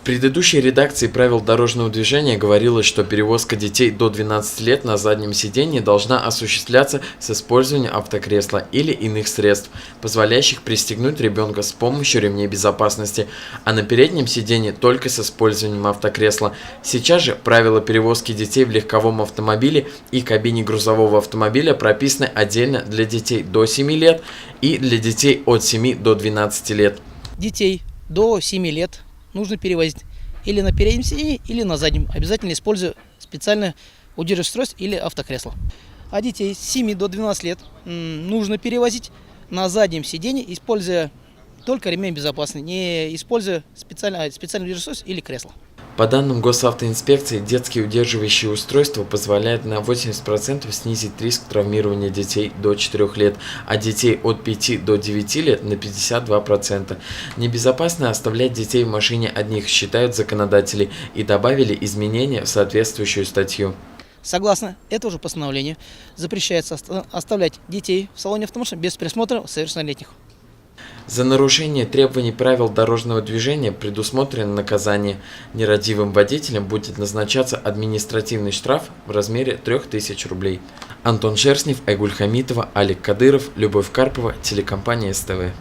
предыдущей редакции правил дорожного движения говорилось, что перевозка детей до 12 лет на заднем сидении должна осуществляться с использованием автокресла или иных средств, позволяющих пристегнуть ребенка с помощью ремней безопасности, а на переднем сидении только с использованием автокресла. Сейчас же правила перевозки детей в легковом автомобиле и кабине грузового автомобиля прописаны отдельно для детей до 7 лет и для детей от 7 до 12 лет. Детей до 7 лет нужно перевозить или на переднем сиденье, или на заднем, обязательно используя специальное удерживающее устройство или автокресло. А детей с 7 до 12 лет нужно перевозить на заднем сиденье, используя только ремень безопасности, не используя специальное удерживающее устройство или кресло. По данным госавтоинспекции, детские удерживающие устройства позволяют на 80% снизить риск травмирования детей до 4 лет, а детей от 5 до 9 лет на 52%. Небезопасно оставлять детей в машине одних, считают законодатели, и добавили изменения в соответствующую статью. Согласно этому же постановлению, запрещается оставлять детей в салоне автомашины без присмотра совершеннолетних. За нарушение требований правил дорожного движения предусмотрено наказание. Нерадивым водителям будет назначаться административный штраф в размере 3000 рублей. Антон Шерстнев, Айгуль Хамитова, Алик Кадыров, Любовь Карпова, телекомпания СТВ.